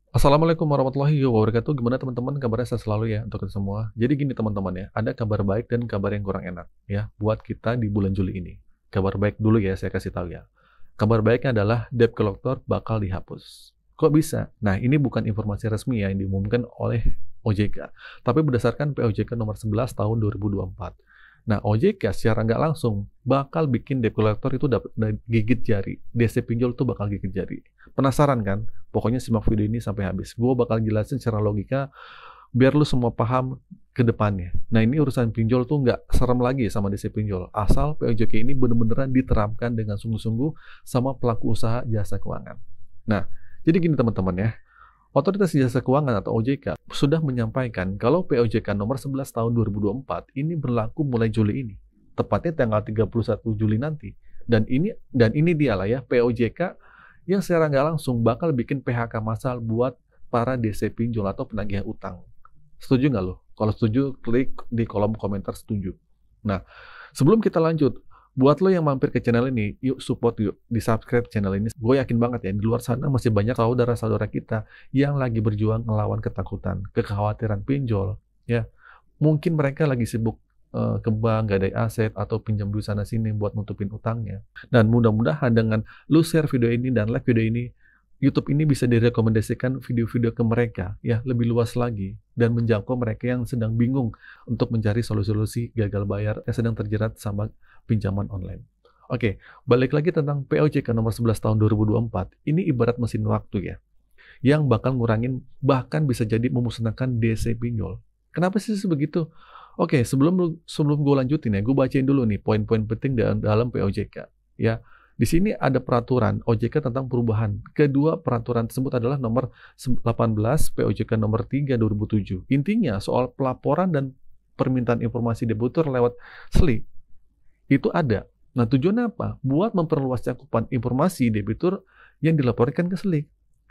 Assalamualaikum warahmatullahi wabarakatuh. Gimana teman-teman? Kabarnya sehat selalu ya untuk kita semua. Jadi gini teman-teman ya, ada kabar baik dan kabar yang kurang enak ya buat kita di bulan Juli ini. Kabar baik dulu ya, saya kasih tahu ya. Kabar baiknya adalah debt collector bakal dihapus. Kok bisa? Nah, ini bukan informasi resmi ya yang diumumkan oleh OJK, tapi berdasarkan POJK nomor 11 tahun 2024. Nah, OJK secara nggak langsung bakal bikin debt collector itu dapat gigit jari. DC pinjol tuh bakal gigit jari. Penasaran kan? Pokoknya simak video ini sampai habis. Gue bakal jelasin secara logika biar lu semua paham ke depannya. Nah, ini urusan pinjol tuh nggak serem lagi sama DC pinjol. Asal POJK ini bener-beneran diterapkan dengan sungguh-sungguh sama pelaku usaha jasa keuangan. Nah, jadi gini teman-teman ya. Otoritas Jasa Keuangan atau OJK sudah menyampaikan kalau POJK nomor 11 tahun 2024 ini berlaku mulai Juli ini. Tepatnya tanggal 31 Juli nanti. Dan ini dia lah ya, POJK yang secara nggak langsung bakal bikin PHK massal buat para DC pinjol atau penagih utang. Setuju nggak lo? Kalau setuju, klik di kolom komentar setuju. Nah, sebelum kita lanjut, buat lo yang mampir ke channel ini, yuk support yuk, di subscribe channel ini. Gue yakin banget ya, di luar sana masih banyak saudara-saudara kita yang lagi berjuang ngelawan ketakutan, kekhawatiran pinjol, ya. Mungkin mereka lagi sibuk ke bank, gadai aset, atau pinjam duit sana sini buat nutupin utangnya. Dan mudah-mudahan dengan lu share video ini dan like video ini, YouTube ini bisa direkomendasikan video-video ke mereka ya lebih luas lagi dan menjangkau mereka yang sedang bingung untuk mencari solusi-solusi gagal bayar yang sedang terjerat sama pinjaman online. Oke, balik lagi tentang POJK nomor 11 tahun 2024. Ini ibarat mesin waktu ya, yang bakal ngurangin bahkan bisa jadi memusnahkan DC pinjol. Kenapa sih begitu? Oke, sebelum gue lanjutin ya, gue bacain dulu nih poin-poin penting dalam POJK ya. Di sini ada peraturan OJK tentang perubahan. Kedua peraturan tersebut adalah nomor 18 POJK nomor 3 2007. Intinya soal pelaporan dan permintaan informasi debitur lewat SLIK itu ada. Nah, tujuannya apa? Buat memperluas cakupan informasi debitur yang dilaporkan ke SLIK.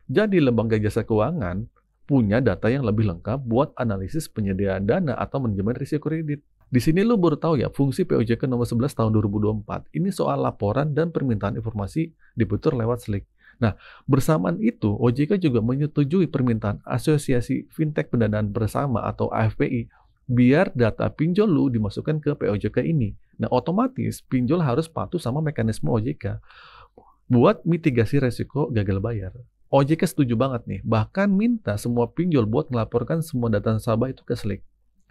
Jadi lembaga jasa keuangan punya data yang lebih lengkap buat analisis penyediaan dana atau manajemen risiko kredit. Di sini lu baru tahu ya fungsi POJK nomor 11 tahun 2024. Ini soal laporan dan permintaan informasi debitur lewat SLIK. Nah, bersamaan itu OJK juga menyetujui permintaan Asosiasi Fintech Pendanaan Bersama atau AFPI biar data pinjol lu dimasukkan ke POJK ini. Nah, otomatis pinjol harus patuh sama mekanisme OJK buat mitigasi resiko gagal bayar. OJK setuju banget nih, bahkan minta semua pinjol buat melaporkan semua data nasabah itu ke SLIK.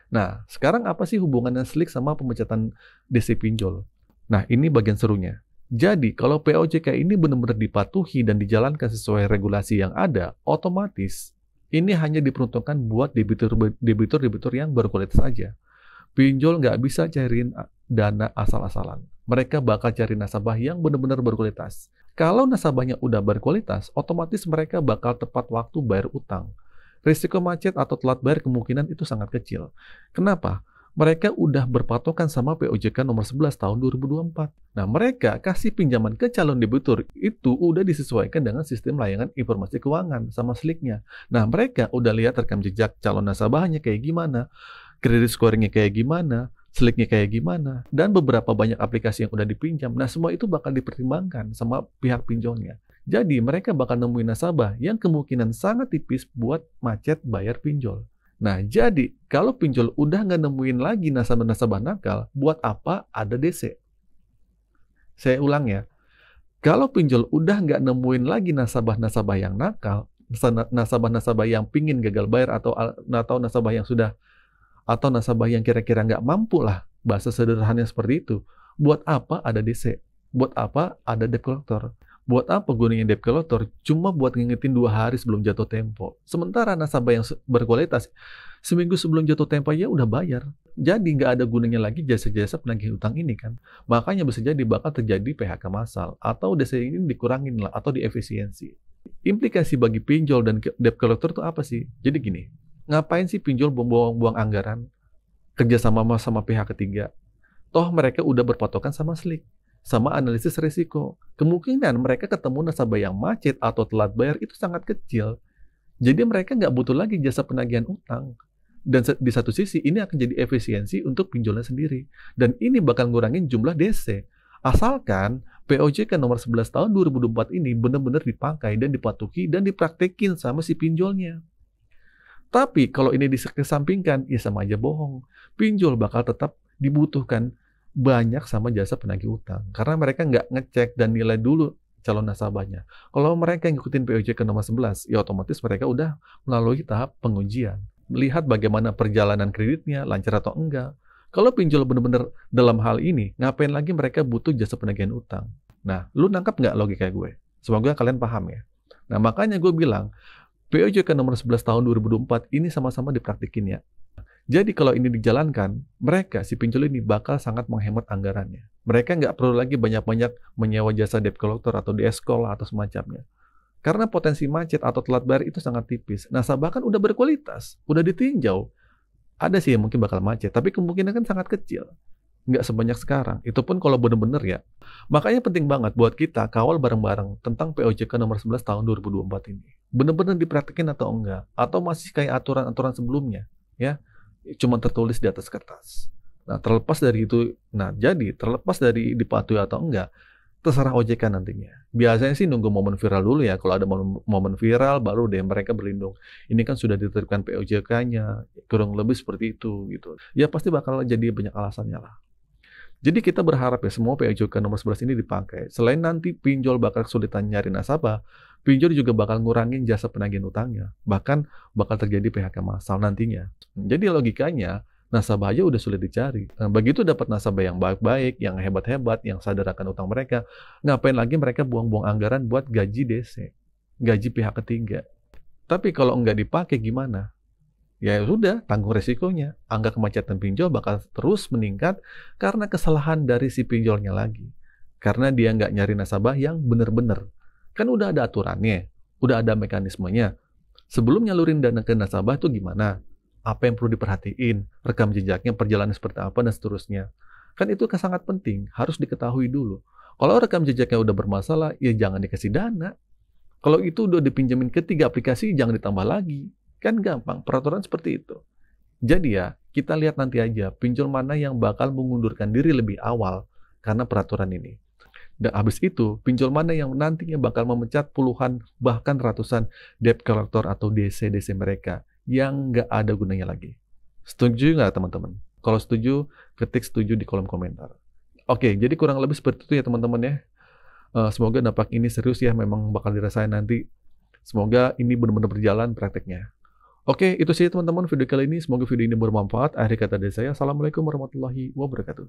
Nah, sekarang apa sih hubungannya SLIK sama pemecatan DC pinjol? Nah, ini bagian serunya. Jadi, kalau POJK ini benar-benar dipatuhi dan dijalankan sesuai regulasi yang ada, otomatis ini hanya diperuntukkan buat debitur-debitur yang berkualitas aja. Pinjol nggak bisa cariin dana asal-asalan. Mereka bakal cari nasabah yang benar-benar berkualitas. Kalau nasabahnya udah berkualitas, otomatis mereka bakal tepat waktu bayar utang. Risiko macet atau telat bayar kemungkinan itu sangat kecil. Kenapa? Mereka udah berpatokan sama POJK nomor 11 tahun 2024. Nah, mereka kasih pinjaman ke calon debitur itu udah disesuaikan dengan sistem layanan informasi keuangan sama SLIK-nya. Nah, mereka udah lihat rekam jejak calon nasabahnya kayak gimana, kredit scoring-nya kayak gimana, SLIK-nya kayak gimana, dan beberapa banyak aplikasi yang udah dipinjam. Nah, semua itu bakal dipertimbangkan sama pihak pinjolnya. Jadi, mereka bakal nemuin nasabah yang kemungkinan sangat tipis buat macet bayar pinjol. Nah, jadi, kalau pinjol udah nggak nemuin lagi nasabah-nasabah nakal, buat apa ada DC? Saya ulang ya, kalau pinjol udah nggak nemuin lagi nasabah-nasabah yang nakal, nasabah-nasabah yang pingin gagal bayar atau nasabah yang sudah atau nasabah yang kira-kira nggak mampu lah, bahasa sederhananya seperti itu, buat apa ada DC? Buat apa ada debt collector? Buat apa gunanya debt collector? Cuma buat ngingetin 2 hari sebelum jatuh tempo. Sementara nasabah yang berkualitas, seminggu sebelum jatuh tempo ya udah bayar. Jadi nggak ada gunanya lagi jasa-jasa penagih utang ini kan. Makanya bisa jadi bakal terjadi PHK massal, atau DC ini dikurangin lah, atau diefisiensi. Implikasi bagi pinjol dan debt collector itu apa sih? Jadi gini, ngapain sih pinjol buang-buang anggaran kerja sama pihak ketiga? Toh mereka udah berpatokan sama SLIK, sama analisis risiko. Kemungkinan mereka ketemu nasabah yang macet atau telat bayar itu sangat kecil. Jadi mereka nggak butuh lagi jasa penagihan utang. Dan di satu sisi ini akan jadi efisiensi untuk pinjolnya sendiri. Dan ini bakal ngurangin jumlah DC. Asalkan POJK nomor 11 tahun 2024 ini benar-benar dipakai dan dipatuhi dan dipraktekin sama si pinjolnya. Tapi kalau ini dikesampingkan, ya sama aja bohong. Pinjol bakal tetap dibutuhkan banyak sama jasa penagih utang. Karena mereka nggak ngecek dan nilai dulu calon nasabahnya. Kalau mereka ngikutin POJK nomor 11, ya otomatis mereka udah melalui tahap pengujian. Melihat bagaimana perjalanan kreditnya, lancar atau enggak. Kalau pinjol benar-benar dalam hal ini, ngapain lagi mereka butuh jasa penagihan utang? Nah, lu nangkap nggak logika gue? Semoga kalian paham ya. Nah, makanya gue bilang, POJK nomor 11 tahun 2024 ini sama-sama dipraktikin ya. Jadi kalau ini dijalankan, mereka, si pinjol ini bakal sangat menghemat anggarannya. Mereka nggak perlu lagi banyak-banyak menyewa jasa debt collector atau DSCOL atau semacamnya. Karena potensi macet atau telat bayar itu sangat tipis. Nasabah kan udah berkualitas, udah ditinjau. Ada sih yang mungkin bakal macet, tapi kemungkinan kan sangat kecil. Nggak sebanyak sekarang. Itu pun kalau benar-benar ya. Makanya penting banget buat kita kawal bareng-bareng tentang POJK nomor 11 tahun 2024 ini. Benar-benar dipraktekin atau enggak? Atau masih kayak aturan-aturan sebelumnya? Ya, cuma tertulis di atas kertas. Nah, terlepas dari itu, terlepas dari dipatuhi atau enggak, terserah OJK nantinya. Biasanya sih nunggu momen viral dulu ya. Kalau ada momen viral, baru deh mereka berlindung. Ini kan sudah diterapkan POJK-nya, kurang lebih seperti itu gitu. Ya pasti bakal jadi banyak alasannya lah. Jadi kita berharap ya semua POJK nomor 11 ini dipakai. Selain nanti pinjol bakal kesulitan nyari nasabah, pinjol juga bakal ngurangin jasa penagihan utangnya. Bahkan bakal terjadi PHK massal nantinya. Jadi logikanya, nasabah aja udah sulit dicari. Nah, begitu dapat nasabah yang baik-baik, yang hebat-hebat, yang sadar akan utang mereka, ngapain lagi mereka buang-buang anggaran buat gaji DC, gaji pihak ketiga. Tapi kalau nggak dipakai gimana? Ya sudah, tanggung resikonya. Angka kemacetan pinjol bakal terus meningkat karena kesalahan dari si pinjolnya lagi. Karena dia nggak nyari nasabah yang benar-benar. Kan udah ada aturannya, udah ada mekanismenya. Sebelum nyalurin dana ke nasabah itu gimana? Apa yang perlu diperhatiin, rekam jejaknya, perjalanan seperti apa, dan seterusnya. Kan itu sangat penting, harus diketahui dulu. Kalau rekam jejaknya udah bermasalah, ya jangan dikasih dana. Kalau itu udah dipinjemin ke 3 aplikasi, jangan ditambah lagi. Kan gampang, peraturan seperti itu. Jadi ya, kita lihat nanti aja, pinjol mana yang bakal mengundurkan diri lebih awal karena peraturan ini. Dan habis itu, pinjol mana yang nantinya bakal memecat puluhan, bahkan ratusan debt collector atau DC-DC mereka yang nggak ada gunanya lagi. Setuju nggak teman-teman? Kalau setuju, ketik setuju di kolom komentar. Oke, jadi kurang lebih seperti itu ya teman-teman ya. Semoga dampak ini serius ya, memang bakal dirasain nanti. Semoga ini benar-benar berjalan prakteknya. Oke, itu sih teman-teman video kali ini. Semoga video ini bermanfaat. Akhir kata dari saya, Assalamualaikum warahmatullahi wabarakatuh.